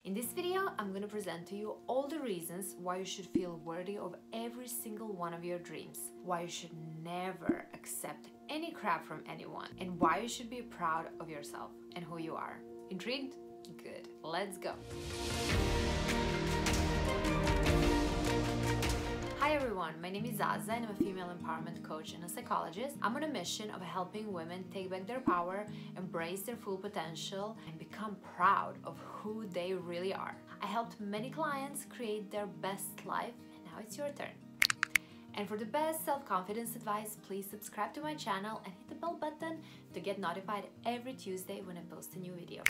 In this video, I'm going to present to you all the reasons why you should feel worthy of every single one of your dreams, why you should never accept any crap from anyone, and why you should be proud of yourself and who you are. Intrigued? Good. Let's go. Hi everyone, my name is Azza and I'm a female empowerment coach and a psychologist. I'm on a mission of helping women take back their power, embrace their full potential, and become proud of who they really are. I helped many clients create their best life, and now it's your turn. And for the best self-confidence advice, please subscribe to my channel and hit the bell button to get notified every Tuesday when I post a new video.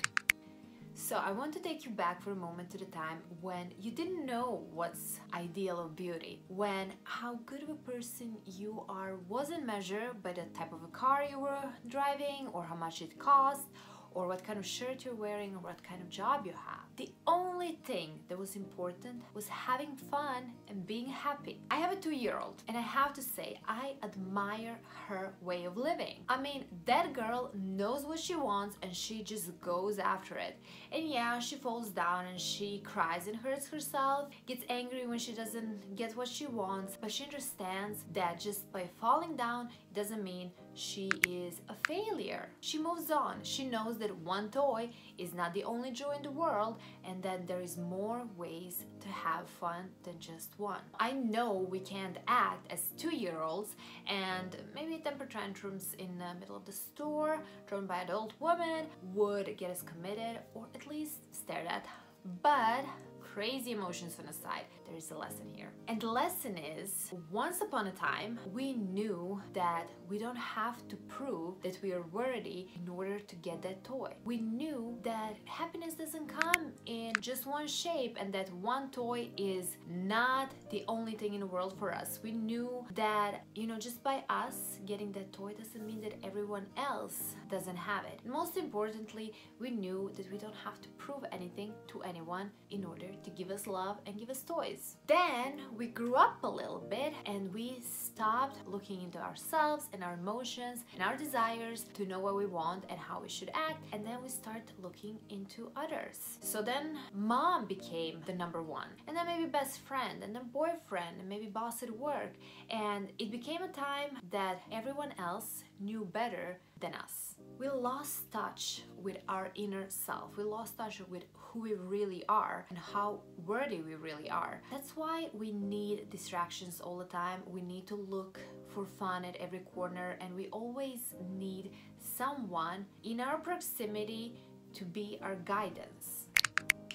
So I want to take you back for a moment to the time when you didn't know what's ideal of beauty, when how good of a person you are wasn't measured by the type of a car you were driving, or how much it cost, or what kind of shirt you're wearing, or what kind of job you have. The only thing that was important was having fun and being happy. I have a 2-year-old and I have to say I admire her way of living. I mean, that girl knows what she wants and she just goes after it. And yeah, she falls down and she cries and hurts herself, gets angry when she doesn't get what she wants, but she understands that just by falling down, it doesn't mean she is a failure. She moves on. She knows that one toy is not the only joy in the world, and that there is more ways to have fun than just one. I know we can't act as 2-year-olds and maybe temper tantrums in the middle of the store thrown by adult women would get us committed or at least stared at, but crazy emotions on the side, there is a lesson here. And the lesson is, once upon a time, we knew that we don't have to prove that we are worthy in order to get that toy. We knew that happiness doesn't come in just one shape and that one toy is not the only thing in the world for us. We knew that, just by us getting that toy doesn't mean that everyone else doesn't have it. And most importantly, we knew that we don't have to prove anything to anyone in order to give us love and give us toys. Then we grew up a little bit and we stopped looking into ourselves and our emotions and our desires to know what we want and how we should act, and then we start looking into others. So then mom became the number one, and then maybe best friend, and then boyfriend, and maybe boss at work, and it became a time that everyone else knew better than us. We lost touch with our inner self. We lost touch with who we really are and how worthy we really are. That's why we need distractions all the time. We need to look for fun at every corner, and we always need someone in our proximity to be our guidance.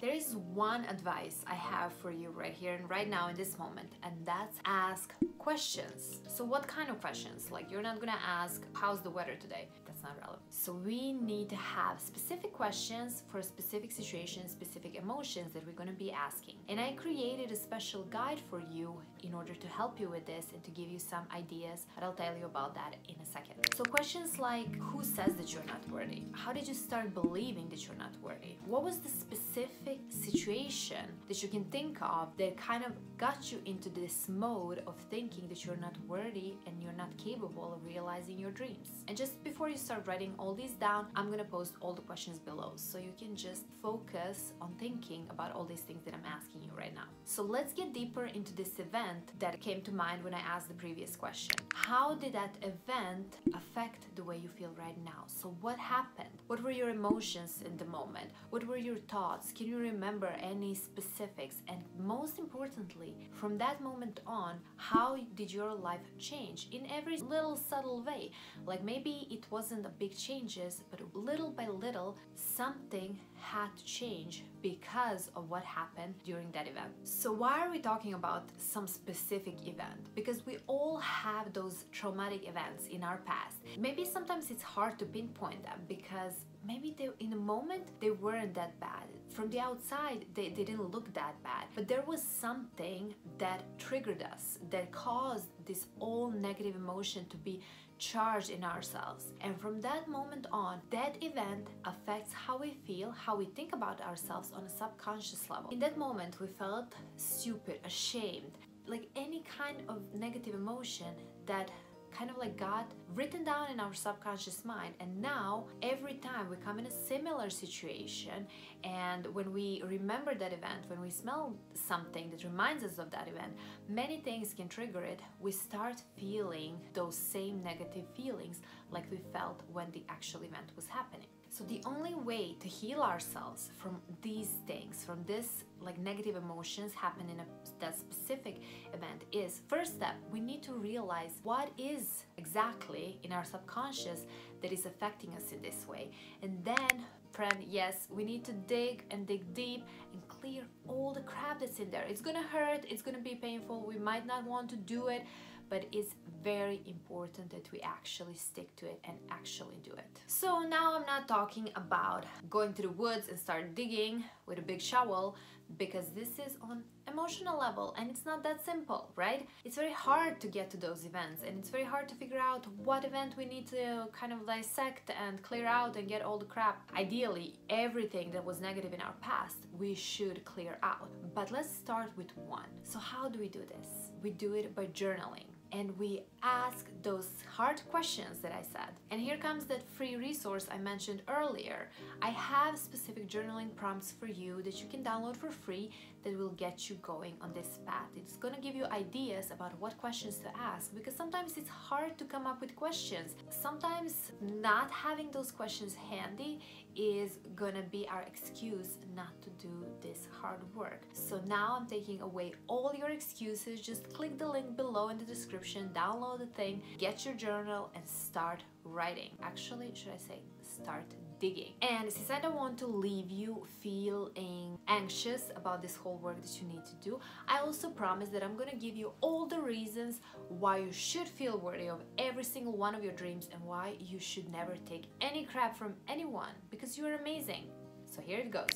There is one advice I have for you right here and right now in this moment, and that's ask questions. So what kind of questions? Like, you're not gonna ask, how's the weather today? That's not relevant. So we need to have specific questions for specific situations, specific emotions that we're gonna be asking. And I created a special guide for you in order to help you with this and to give you some ideas, but I'll tell you about that in a second. So questions like, who says that you're not worthy? How did you start believing that you're not worthy? What was the specific situation that you can think of that kind of got you into this mode of thinking that you're not worthy and you're not capable of realizing your dreams? And just before you start writing all these down, I'm gonna post all the questions below so you can just focus on thinking about all these things that I'm asking you right now. So let's get deeper into this event that came to mind when I asked the previous question. How did that event affect the way you feel right now? So what happened? What were your emotions in the moment? What were your thoughts? Can you remember any specifics? And most importantly, from that moment on, how did your life change in every little subtle way? Like, maybe it wasn't a big changes, but little by little, something had to change because of what happened during that event. So why are we talking about some specific event? Because we all have those traumatic events in our past. Maybe sometimes it's hard to pinpoint them because maybe in the moment they weren't that bad. From the outside, they didn't look that bad. But there was something that triggered us, that caused this all negative emotion to be charged in ourselves. And from that moment on, that event affects how we feel, how we think about ourselves on a subconscious level. In that moment, we felt stupid, ashamed, like any kind of negative emotion that kind of like got written down in our subconscious mind. And now every time we come in a similar situation, and when we remember that event, when we smell something that reminds us of that event, many things can trigger it. We start feeling those same negative feelings like we felt when the actual event was happening. So the only way to heal ourselves from these things, from this like negative emotions happen in that specific event, is first step, we need to realize what is exactly in our subconscious that is affecting us in this way. And then, friend, yes, we need to dig and dig deep and clear all the crap that's in there. It's gonna hurt, it's gonna be painful, we might not want to do it, but it's very important that we actually stick to it and actually do it. So now I'm not talking about going to the woods and start digging with a big shovel, because this is on emotional level and it's not that simple, right? It's very hard to get to those events, and it's very hard to figure out what event we need to kind of dissect and clear out and get all the crap. Ideally, everything that was negative in our past, we should clear out. But let's start with one. So how do we do this? We do it by journaling. And we ask those hard questions that I said. And here comes that free resource I mentioned earlier. I have specific journaling prompts for you that you can download for free that will get you going on this path. It's gonna give you ideas about what questions to ask, because sometimes it's hard to come up with questions. Sometimes not having those questions handy is gonna be our excuse not to do this hard work. So now I'm taking away all your excuses. Just click the link below in the description, download the thing, get your journal, and start writing. Actually, should I say start digging. And since I don't want to leave you feeling anxious about this whole work that you need to do, I also promise that I'm gonna give you all the reasons why you should feel worthy of every single one of your dreams, and why you should never take any crap from anyone, because you're amazing. So here it goes.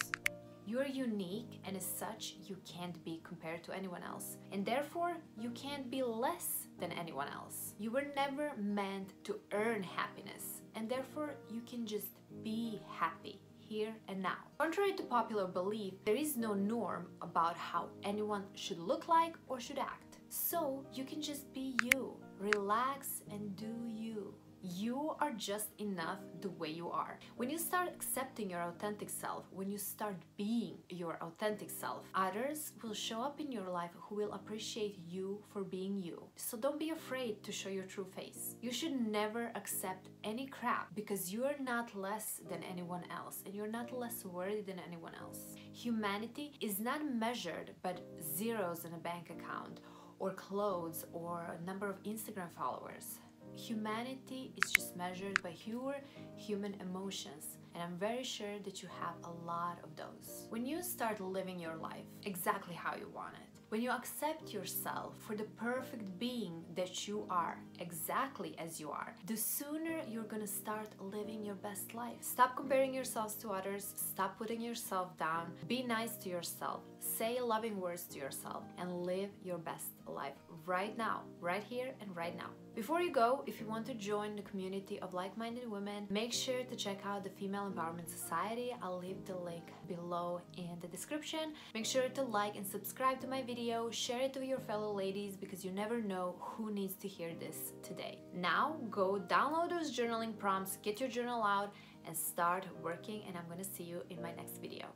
You're unique, and as such, you can't be compared to anyone else. And therefore, you can't be less than anyone else. You were never meant to earn happiness, and therefore, you can just be happy here and now. Contrary to popular belief, there is no norm about how anyone should look like or should act. So you can just be you. Relax and do you. You are just enough the way you are. When you start accepting your authentic self, when you start being your authentic self, others will show up in your life who will appreciate you for being you. So don't be afraid to show your true face. You should never accept any crap, because you are not less than anyone else, and you're not less worthy than anyone else. Humanity is not measured by zeros in a bank account, or clothes, or a number of Instagram followers. Humanity is just measured by your human emotions, and I'm very sure that you have a lot of those. When you start living your life exactly how you want it, when you accept yourself for the perfect being that you are, exactly as you are, the sooner you're gonna start living your best life. Stop comparing yourselves to others, stop putting yourself down, be nice to yourself, say loving words to yourself, and live your best life right now, right here and right now. Before you go, if you want to join the community of like-minded women, make sure to check out the Female Empowerment Society. I'll leave the link below in the description. Make sure to like and subscribe to my video, share it with your fellow ladies, because you never know who needs to hear this today. Now go download those journaling prompts, get your journal out, and start working, and I'm gonna see you in my next video.